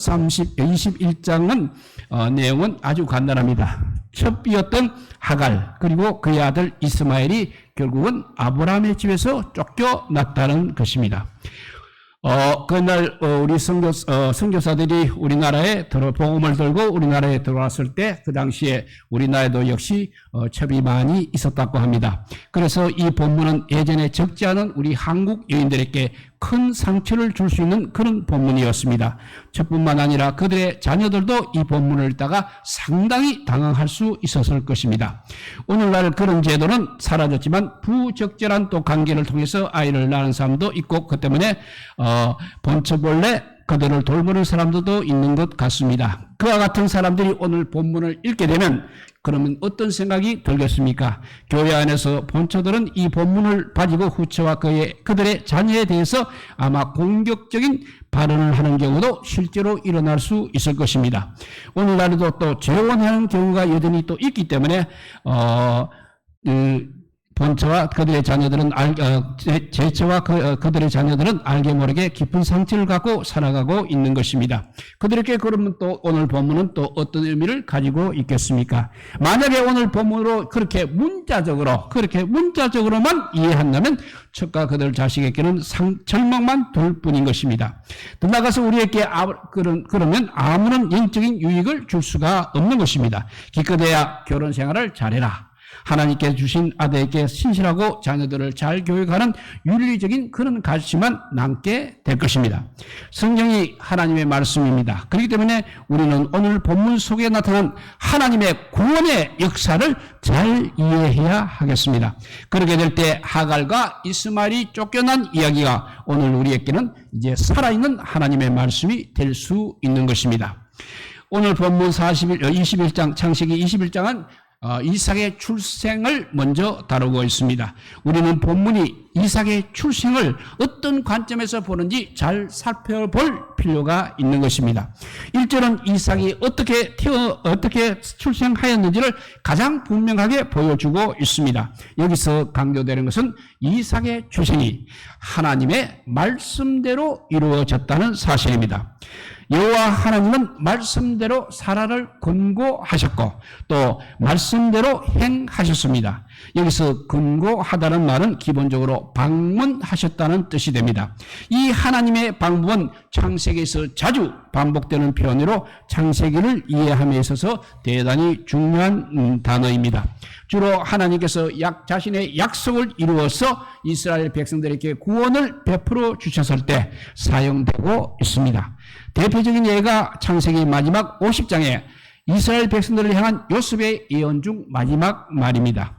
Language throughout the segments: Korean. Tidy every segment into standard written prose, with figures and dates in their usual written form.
21장은 내용은 아주 간단합니다. 첩비였던 하갈 그리고 그의 아들 이스마엘이 결국은 아브라함의 집에서 쫓겨났다는 것입니다. 그날 우리 선교사들이 우리나라에 복음을 들고 우리나라에 들어왔을 때 그 당시에 우리나라에도 역시 첩이 많이 있었다고 합니다. 그래서 이 본문은 예전에 적지 않은 우리 한국 여인들에게 큰 상처를 줄 수 있는 그런 본문이었습니다. 저뿐만 아니라 그들의 자녀들도 이 본문을 읽다가 상당히 당황할 수 있었을 것입니다. 오늘날 그런 제도는 사라졌지만 부적절한 또 관계를 통해서 아이를 낳은 사람도 있고 그 때문에 본처벌레 그들을 돌보는 사람들도 있는 것 같습니다. 그와 같은 사람들이 오늘 본문을 읽게 되면 그러면 어떤 생각이 들겠습니까? 교회 안에서 본처들은 이 본문을 가지고 후처와 그들의 자녀에 대해서 아마 공격적인 발언을 하는 경우도 실제로 일어날 수 있을 것입니다. 오늘날에도 또 재혼하는 경우가 여전히 또 있기 때문에 본처와 그들의 자녀들은 제처와 그들의 자녀들은 알게 모르게 깊은 상처를 갖고 살아가고 있는 것입니다. 그들에게 그러면 또 오늘 본문은 또 어떤 의미를 가지고 있겠습니까? 만약에 오늘 본문으로 그렇게 문자적으로만 이해한다면 척과 그들 자식에게는 절망만 될 뿐인 것입니다. 더 나아가서 우리에게 그러면 아무런 영적인 유익을 줄 수가 없는 것입니다. 기껏해야 결혼 생활을 잘해라. 하나님께 주신 아들에게 신실하고 자녀들을 잘 교육하는 윤리적인 그런 가르침만 남게 될 것입니다. 성경이 하나님의 말씀입니다. 그렇기 때문에 우리는 오늘 본문 속에 나타난 하나님의 구원의 역사를 잘 이해해야 하겠습니다. 그렇게 될 때 하갈과 이스마엘이 쫓겨난 이야기가 오늘 우리에게는 이제 살아있는 하나님의 말씀이 될 수 있는 것입니다. 오늘 본문 21장 창세기 21장은 이삭의 출생을 먼저 다루고 있습니다. 우리는 본문이 이삭의 출생을 어떤 관점에서 보는지 잘 살펴볼 필요가 있는 것입니다. 1절은 이삭이 어떻게 출생하였는지를 가장 분명하게 보여주고 있습니다. 여기서 강조되는 것은 이삭의 출생이 하나님의 말씀대로 이루어졌다는 사실입니다. 여호와 하나님은 말씀대로 사라를 권고하셨고 또 말씀대로 행하셨습니다. 여기서 권고하다는 말은 기본적으로 방문하셨다는 뜻이 됩니다. 이 하나님의 방문은 창세기에서 자주 반복되는 표현으로 창세기를 이해함에 있어서 대단히 중요한 단어입니다. 주로 하나님께서 자신의 약속을 이루어서 이스라엘 백성들에게 구원을 베풀어 주셨을 때 사용되고 있습니다. 대표적인 예가 창세기 마지막 50장에 이스라엘 백성들을 향한 요셉의 예언 중 마지막 말입니다.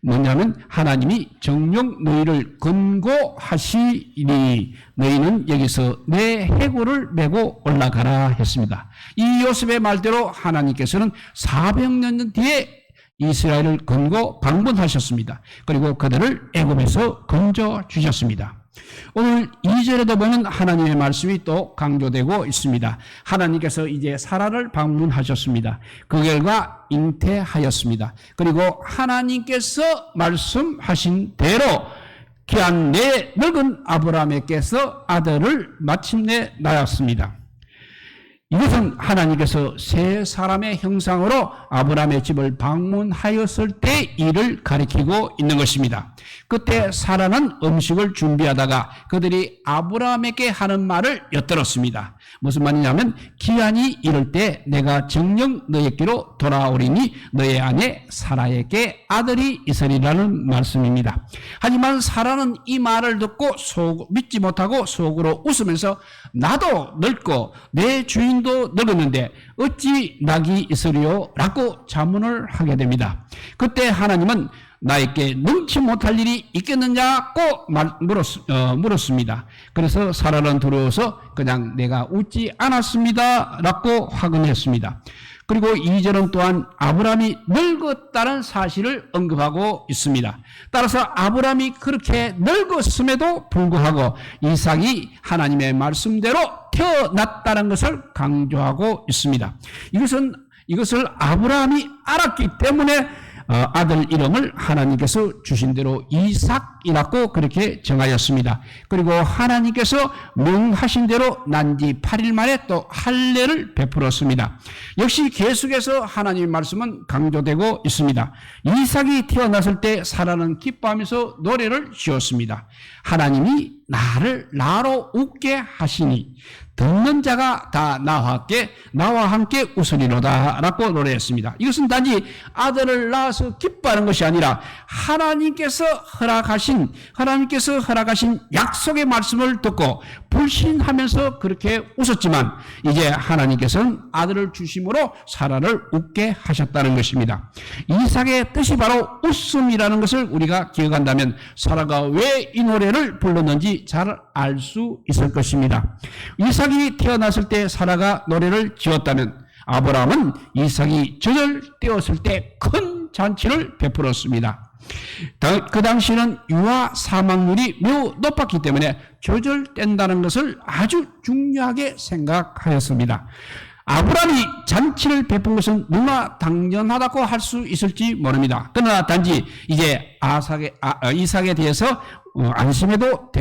뭐냐면 하나님이 정녕 너희를 권고하시니 너희는 여기서 내 해골을 메고 올라가라 했습니다. 이 요셉의 말대로 하나님께서는 400년 뒤에 이스라엘을 방문하셨습니다. 그리고 그들을 애굽에서 건져 주셨습니다. 오늘 2절에도 보면 하나님의 말씀이 또 강조되고 있습니다. 하나님께서 이제 사라를 방문하셨습니다. 그 결과 잉태하였습니다. 그리고 하나님께서 말씀하신 대로 귀한 내 늙은 아브라함에게서 아들을 마침내 낳았습니다. 이것은 하나님께서 세 사람의 형상으로 아브라함의 집을 방문하였을 때 일을 가리키고 있는 것입니다. 그때 사라는 음식을 준비하다가 그들이 아브라함에게 하는 말을 엿들었습니다. 무슨 말이냐면 기한이 이를 때 내가 정녕 너에게로 돌아오리니 너의 아내 사라에게 아들이 있으리라는 말씀입니다. 하지만 사라는 이 말을 듣고 믿지 못하고 속으로 웃으면서 나도 늙고 내 주인도 늙었는데 어찌 낙이 있으리요? 라고 자문을 하게 됩니다. 그때 하나님은 나에게 능치 못할 일이 있겠느냐고 물었습니다. 그래서 사라는 들어와서 그냥 내가 웃지 않았습니다 라고 확언했습니다. 그리고 2절은 또한 아브라함이 늙었다는 사실을 언급하고 있습니다. 따라서 아브라함이 그렇게 늙었음에도 불구하고 이삭이 하나님의 말씀대로 태어났다는 것을 강조하고 있습니다. 이것을 아브라함이 알았기 때문에 아들 이름을 하나님께서 주신 대로 이삭이라고 그렇게 정하였습니다. 그리고 하나님께서 명하신 대로 난 지 8일 만에 또 할례를 베풀었습니다. 역시 계속해서 하나님의 말씀은 강조되고 있습니다. 이삭이 태어났을 때 사라는 기뻐하면서 노래를 지었습니다. 하나님이 나로 웃게 하시니 듣는 자가 다 나와 함께 웃으리로다 라고 노래했습니다. 이것은 단지 아들을 낳아서 기뻐하는 것이 아니라 하나님께서 허락하신 약속의 말씀을 듣고 불신하면서 그렇게 웃었지만 이제 하나님께서는 아들을 주심으로 사라를 웃게 하셨다는 것입니다. 이삭의 뜻이 바로 웃음이라는 것을 우리가 기억한다면 사라가 왜 이 노래를 불렀는지 잘 알 수 있을 것입니다. 이삭이 태어났을 때 사라가 노래를 지었다면 아브라함은 이삭이 젖을 떼었을 때 큰 잔치를 베풀었습니다. 그 당시는 유아 사망률이 매우 높았기 때문에 젖을 뗀다는 것을 아주 중요하게 생각하였습니다. 아브라함이 잔치를 베푼 것은 너무나 당연하다고 할 수 있을지 모릅니다. 그러나 단지 이제 이삭에 대해서 안심해도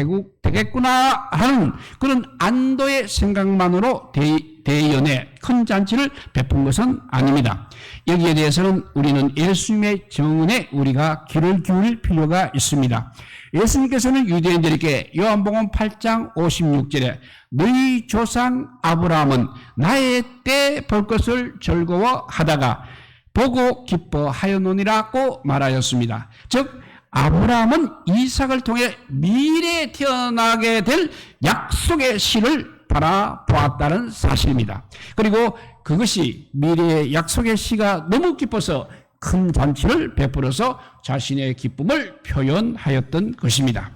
되겠구나 하는 그런 안도의 생각만으로 대연에 큰 잔치를 베푼 것은 아닙니다. 여기에 대해서는 우리는 예수님의 정언에 우리가 귀를 기울일 필요가 있습니다. 예수님께서는 유대인들에게 요한복음 8장 56절에 너희 조상 아브라함은 나의 때 볼 것을 즐거워하다가 보고 기뻐하였노니라고 말하였습니다. 즉 아브라함은 이삭을 통해 미래에 태어나게 될 약속의 씨를 바라보았다는 사실입니다. 그리고 그것이 미래의 약속의 씨가 너무 기뻐서 큰 잔치를 베풀어서 자신의 기쁨을 표현하였던 것입니다.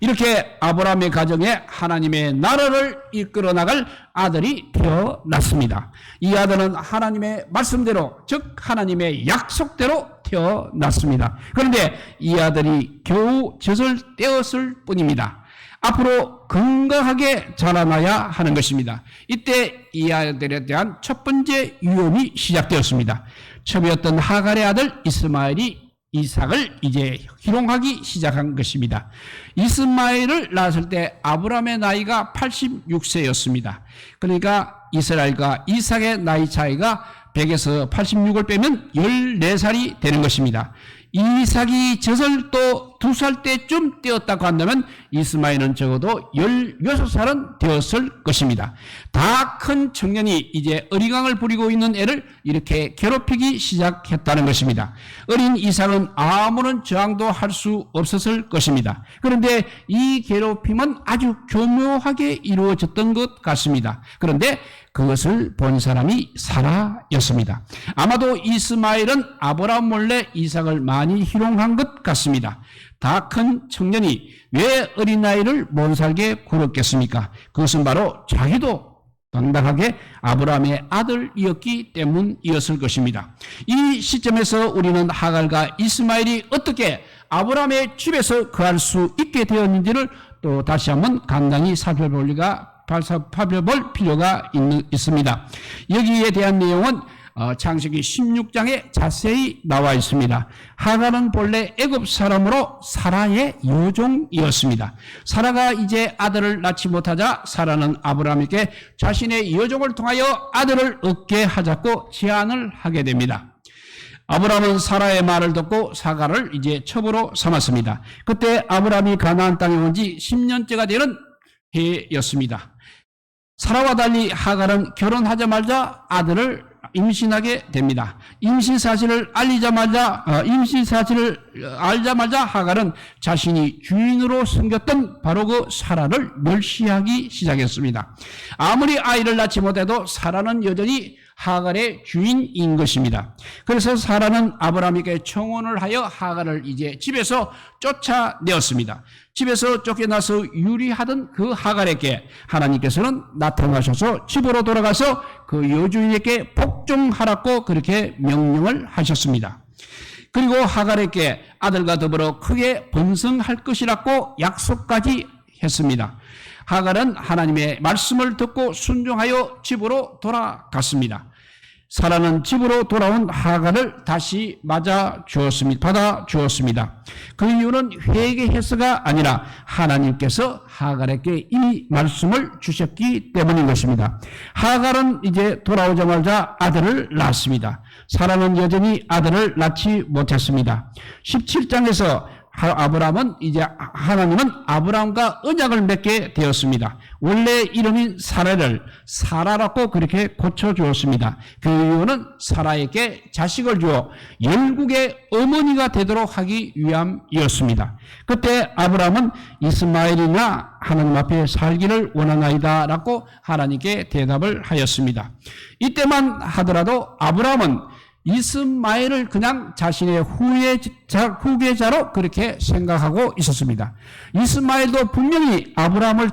이렇게 아브라함의 가정에 하나님의 나라를 이끌어 나갈 아들이 태어났습니다. 이 아들은 하나님의 말씀대로, 즉 하나님의 약속대로 태어났습니다. 그런데 이 아들이 겨우 젖을 떼었을 뿐입니다. 앞으로 건강하게 자라나야 하는 것입니다. 이때 이 아들에 대한 첫 번째 위험이 시작되었습니다. 첩이었던 하갈의 아들 이스마엘이 이삭을 이제 희롱하기 시작한 것입니다. 이스마엘을 낳았을 때 아브라함의 나이가 86세였습니다. 그러니까 이스라엘과 이삭의 나이 차이가 100에서 86을 빼면 14살이 되는 것입니다. 이삭이 젖을 또 2살 때쯤 떼었다고 한다면 이스마엘은 적어도 16살은 되었을 것입니다. 다 큰 청년이 이제 어리광을 부리고 있는 애를 이렇게 괴롭히기 시작했다는 것입니다. 어린 이삭은 아무런 저항도 할 수 없었을 것입니다. 그런데 이 괴롭힘은 아주 교묘하게 이루어졌던 것 같습니다. 그런데 그것을 본 사람이 사라였습니다. 아마도 이스마엘은 아브라함 몰래 이삭을 많이 희롱한 것 같습니다. 다 큰 청년이 왜 어린아이를 못 살게 굴었겠습니까? 그것은 바로 자기도 당당하게 아브라함의 아들이었기 때문이었을 것입니다. 이 시점에서 우리는 하갈과 이스마엘이 어떻게 아브라함의 집에서 거할 수 있게 되었는지를 또 다시 한번 간단히 살펴볼 필요가 있습니다. 여기에 대한 내용은 창세기 16장에 자세히 나와 있습니다. 하갈은 본래 애굽 사람으로 사라의 여종이었습니다. 사라가 이제 아들을 낳지 못하자 사라는 아브라함에게 자신의 여종을 통하여 아들을 얻게 하자고 제안을 하게 됩니다. 아브라함은 사라의 말을 듣고 하갈을 이제 첩으로 삼았습니다. 그때 아브라함이 가나안 땅에 온 지 10년째가 되는 해였습니다. 사라와 달리 하갈은 결혼하자마자 아들을 임신하게 됩니다. 임신 사실을 알자마자 하갈은 자신이 주인으로 섬겼던 바로 그 사라를 멸시하기 시작했습니다. 아무리 아이를 낳지 못해도 사라는 여전히 하갈의 주인인 것입니다. 그래서 사라는 아브라함에게 청혼을 하여 하갈을 이제 집에서 쫓아내었습니다. 집에서 쫓겨나서 유리하던 그 하갈에게 하나님께서는 나타나셔서 집으로 돌아가서 그 여주인에게 복종하라고 그렇게 명령을 하셨습니다. 그리고 하갈에게 아들과 더불어 크게 번성할 것이라고 약속까지 했습니다. 하갈은 하나님의 말씀을 듣고 순종하여 집으로 돌아갔습니다. 사라는 집으로 돌아온 하갈을 다시 받아 주었습니다. 그 이유는 회개해서가 아니라 하나님께서 하갈에게 이미 말씀을 주셨기 때문인 것입니다. 하갈은 이제 돌아오자마자 아들을 낳았습니다. 사라는 여전히 아들을 낳지 못했습니다. 17장에서 하나님은 아브라함과 언약을 맺게 되었습니다. 원래 이름인 사라를 사라라고 그렇게 고쳐주었습니다. 그 이유는 사라에게 자식을 주어 열국의 어머니가 되도록 하기 위함이었습니다. 그때 아브라함은 이스마엘이나 하나님 앞에 살기를 원하나이다 라고 하나님께 대답을 하였습니다. 이때만 하더라도 아브라함은 이스마엘을 그냥 자신의 후계자로 그렇게 생각하고 있었습니다. 이스마엘도 분명히 아브라함을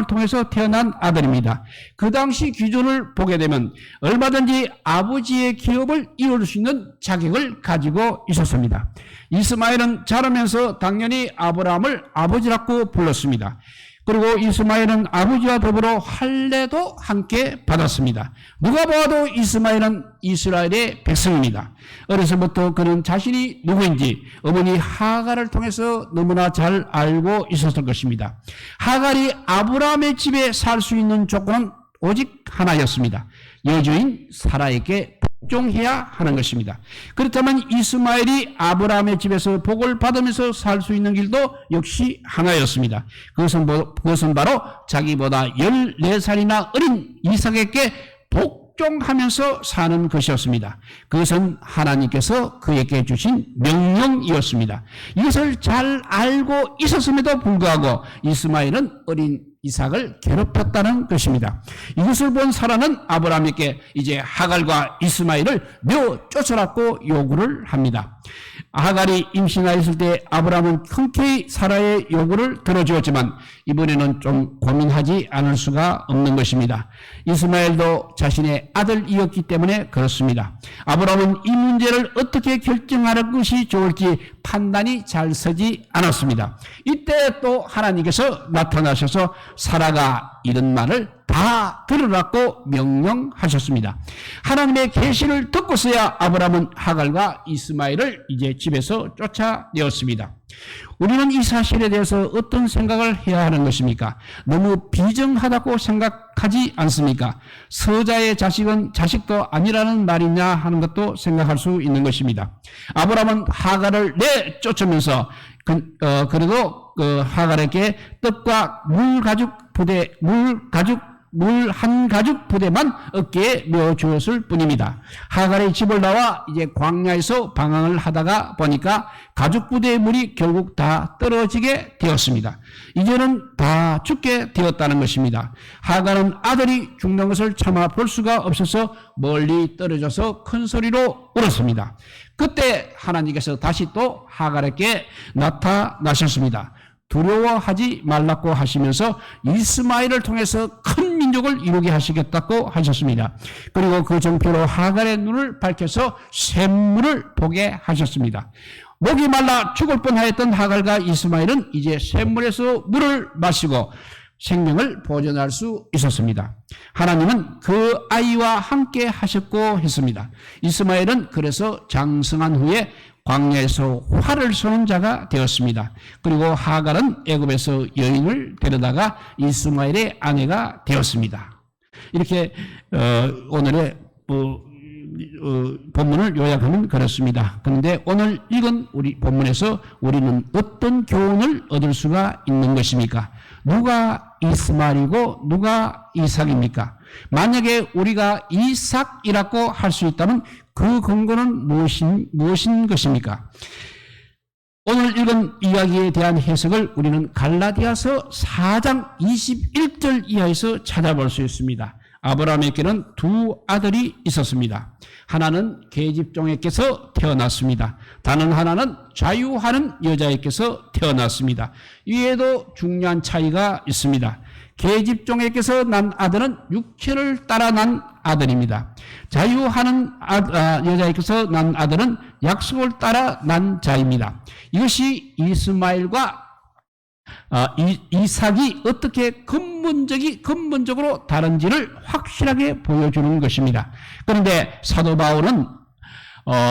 통해서 태어난 아들입니다. 그 당시 기준을 보게 되면 얼마든지 아버지의 기업을 이룰 수 있는 자격을 가지고 있었습니다. 이스마엘은 자라면서 당연히 아브라함을 아버지라고 불렀습니다. 그리고 이스마엘은 아버지와 더불어 할례도 함께 받았습니다. 누가 보아도 이스마엘은 이스라엘의 백성입니다. 어려서부터 그는 자신이 누구인지 어머니 하갈을 통해서 너무나 잘 알고 있었을 것입니다. 하갈이 아브라함의 집에 살 수 있는 조건은 오직 하나였습니다. 여주인 사라에게 복종해야 하는 것입니다. 그렇다면 이스마엘이 아브라함의 집에서 복을 받으면서 살 수 있는 길도 역시 하나였습니다. 그것은 바로 자기보다 14살이나 어린 이삭에게 복종하면서 사는 것이었습니다. 그것은 하나님께서 그에게 주신 명령이었습니다. 이것을 잘 알고 있었음에도 불구하고 이스마엘은 어린 이삭을 괴롭혔다는 것입니다. 이것을 본 사라는 아브라함에게 이제 하갈과 이스마엘을 쫓아라고 요구를 합니다. 하갈이 임신하였을 때 아브라함은 흔쾌히 사라의 요구를 들어주었지만 이번에는 좀 고민하지 않을 수가 없는 것입니다. 이스마엘도 자신의 아들이었기 때문에 그렇습니다. 아브라함은 이 문제를 어떻게 결정하는 것이 좋을지 판단이 잘 서지 않았습니다. 이때 또 하나님께서 나타나셔서 사라가 이런 말을 다 들으라고 명령하셨습니다. 하나님의 계시를 듣고서야 아브라함은 하갈과 이스마엘을 이제 집에서 쫓아내었습니다. 우리는 이 사실에 대해서 어떤 생각을 해야 하는 것입니까? 너무 비정하다고 생각하지 않습니까? 서자의 자식은 자식도 아니라는 말이냐 하는 것도 생각할 수 있는 것입니다. 아브라함은 하갈을 내쫓으면서 그래도 하갈에게 떡과 물 한 가죽 부대만 어깨에 메어 주었을 뿐입니다. 하갈의 집을 나와 이제 광야에서 방황을 하다가 보니까 가죽 부대의 물이 결국 다 떨어지게 되었습니다. 이제는 다 죽게 되었다는 것입니다. 하갈은 아들이 죽는 것을 참아 볼 수가 없어서 멀리 떨어져서 큰 소리로 울었습니다. 그때 하나님께서 다시 또 하갈에게 나타나셨습니다. 두려워하지 말라고 하시면서 이스마엘을 통해서 큰 민족을 이루게 하시겠다고 하셨습니다. 그리고 그 정표로 하갈의 눈을 밝혀서 샘물을 보게 하셨습니다. 목이 말라 죽을 뻔하였던 하갈과 이스마엘은 이제 샘물에서 물을 마시고 생명을 보존할 수 있었습니다. 하나님은 그 아이와 함께 하셨고 했습니다. 이스마엘은 그래서 장성한 후에 광야에서 활을 쏘는 자가 되었습니다. 그리고 하갈은 애굽에서 여인을 데려다가 이스마엘의 아내가 되었습니다. 이렇게 오늘의 본문을 요약하면 그렇습니다. 그런데 오늘 읽은 우리 본문에서 우리는 어떤 교훈을 얻을 수가 있는 것입니까? 누가 이스마엘이고 누가 이삭입니까? 만약에 우리가 이삭이라고 할 수 있다면 그 근거는 무엇인 것입니까? 오늘 읽은 이야기에 대한 해석을 우리는 갈라디아서 4장 21절 이하에서 찾아볼 수 있습니다. 아브라함에게는 두 아들이 있었습니다. 하나는 계집종에게서 태어났습니다. 다른 하나는 자유하는 여자에게서 태어났습니다. 이에도 중요한 차이가 있습니다. 계집종에게서 난 아들은 육체를 따라 난 아들입니다. 자유하는 여자에게서 난 아들은 약속을 따라 난 자입니다. 이것이 이스마엘과 이삭이 어떻게 근본적으로 다른지를 확실하게 보여주는 것입니다. 그런데 사도 바울은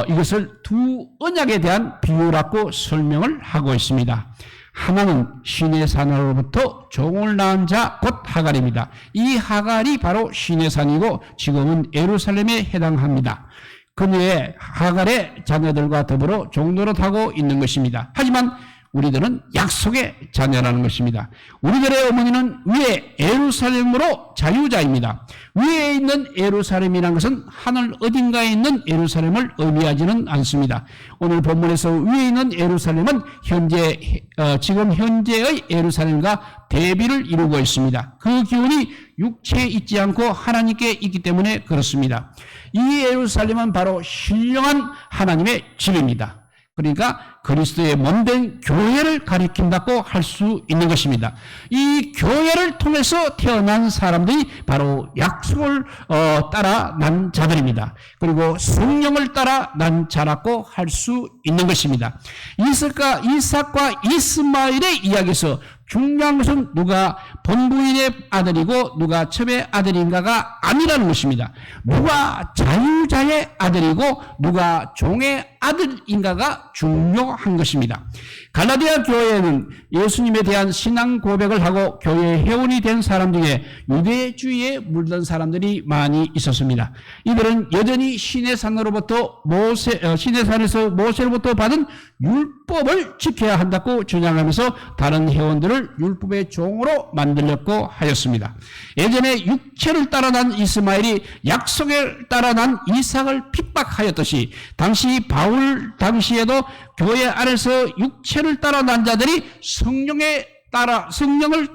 이것을 두 언약에 대한 비유라고 설명을 하고 있습니다. 하나는 신의 산으로부터 종을 낳은 자 곧 하갈입니다. 이 하갈이 바로 신의 산이고 지금은 예루살렘에 해당합니다. 그녀의 하갈의 자녀들과 더불어 종노릇하고 있는 것입니다. 하지만 우리들은 약속의 자녀라는 것입니다. 우리들의 어머니는 위에 예루살렘으로 자유자입니다. 위에 있는 예루살렘이라는 것은 하늘 어딘가에 있는 예루살렘을 의미하지는 않습니다. 오늘 본문에서 위에 있는 예루살렘은 지금 현재의 예루살렘과 대비를 이루고 있습니다. 그 기운이 육체에 있지 않고 하나님께 있기 때문에 그렇습니다. 이 예루살렘은 바로 신령한 하나님의 집입니다. 그러니까 그리스도의 몸된 교회를 가리킨다고 할 수 있는 것입니다. 이 교회를 통해서 태어난 사람들이 바로 약속을 따라 난 자들입니다. 그리고 성령을 따라 난 자라고 할 수 있는 것입니다. 이삭과 이스마엘의 이야기에서 중요한 것은 누가 본부인의 아들이고 누가 첩의 아들인가가 아니라는 것입니다. 누가 자유자의 아들이고 누가 종의 아들인가가 중요한 것입니다. 갈라디아 교회에는 예수님에 대한 신앙 고백을 하고 교회의 회원이 된 사람 중에 유대주의에 물든 사람들이 많이 있었습니다. 이들은 여전히 신의 산으로부터 신의 산에서 모세로부터 받은 율법을 지켜야 한다고 주장하면서 다른 회원들을 율법의 종으로 만들려고 하였습니다. 예전에 육체를 따라 난 이스마엘이 약속을 따라 난 이삭을 핍박하였듯이 당시 바울 당시에도 교회 안에서 육체를 따라 난 자들이 성령을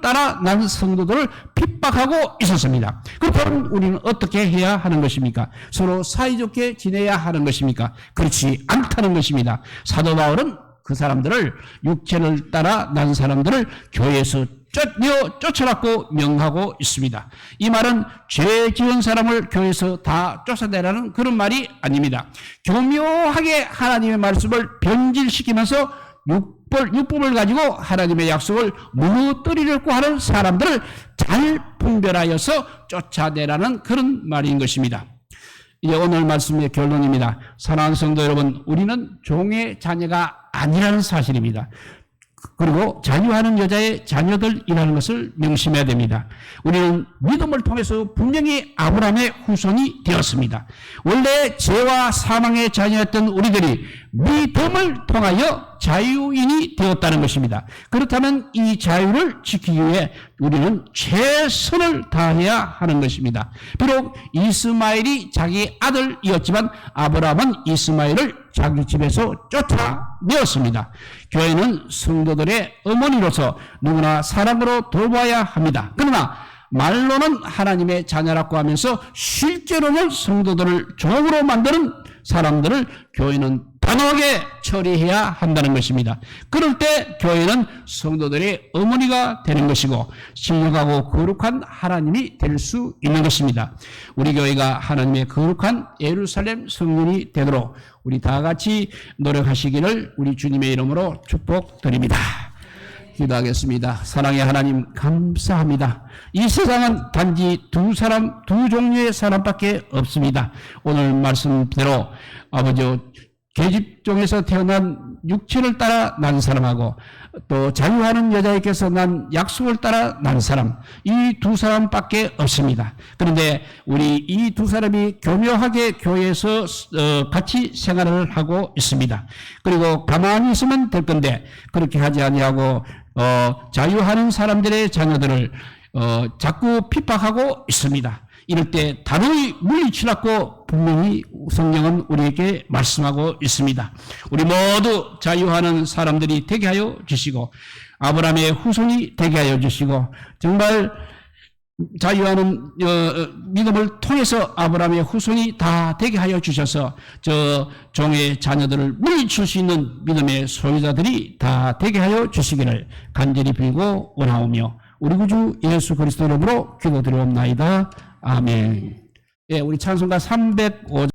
따라 난 성도들을 핍박하고 있었습니다. 그렇다면 우리는 어떻게 해야 하는 것입니까? 서로 사이좋게 지내야 하는 것입니까? 그렇지 않다는 것입니다. 사도 바울은 그 사람들을 육체를 따라 난 사람들을 교회에서 쫓아놨고 명하고 있습니다. 이 말은 죄 지은 사람을 교회에서 다 쫓아내라는 그런 말이 아닙니다. 교묘하게 하나님의 말씀을 변질시키면서 율법을 가지고 하나님의 약속을 무너뜨리려고 하는 사람들을 잘 분별하여서 쫓아내라는 그런 말인 것입니다. 이제 오늘 말씀의 결론입니다. 사랑하는 성도 여러분, 우리는 종의 자녀가 아니라는 사실입니다. 그리고 자유하는 여자의 자녀들이라는 것을 명심해야 됩니다. 우리는 믿음을 통해서 분명히 아브라함의 후손이 되었습니다. 원래 죄와 사망의 자녀였던 우리들이 믿음을 통하여 자유인이 되었다는 것입니다. 그렇다면 이 자유를 지키기 위해 우리는 최선을 다해야 하는 것입니다. 비록 이스마엘이 자기 아들이었지만 아브라함은 이스마엘을 자기 집에서 쫓아내었습니다. 교회는 성도들의 어머니로서 누구나 사랑으로 돌봐야 합니다. 그러나 말로는 하나님의 자녀라고 하면서 실제로는 성도들을 종으로 만드는 사람들을 교회는 단호하게 처리해야 한다는 것입니다. 그럴 때 교회는 성도들의 어머니가 되는 것이고 신령하고 거룩한 하나님이 될 수 있는 것입니다. 우리 교회가 하나님의 거룩한 예루살렘 성전이 되도록 우리 다 같이 노력하시기를 우리 주님의 이름으로 축복드립니다. 기도하겠습니다. 사랑의 하나님 감사합니다. 이 세상은 단지 두 종류의 사람밖에 없습니다. 오늘 말씀대로 아버지 계집종에서 태어난 육체를 따라 난 사람하고 또 자유하는 여자에게서 난 약속을 따라 난 사람, 이 두 사람밖에 없습니다. 그런데 우리 이 두 사람이 교묘하게 교회에서 같이 생활을 하고 있습니다. 그리고 가만히 있으면 될 건데 그렇게 하지 아니하고 자유하는 사람들의 자녀들을 자꾸 핍박하고 있습니다. 이럴 때 단호히 물리치라고 분명히 성령은 우리에게 말씀하고 있습니다. 우리 모두 자유하는 사람들이 되게 하여 주시고 아브라함의 후손이 되게 하여 주시고 정말 자유하는 믿음을 통해서 아브라함의 후손이 다 되게 하여 주셔서 저 종의 자녀들을 물리칠 수 있는 믿음의 소유자들이 다 되게 하여 주시기를 간절히 빌고 원하오며 우리 구주 예수 그리스도 이름으로 기도드리옵나이다. 아멘. 예, 우리 찬송가 305장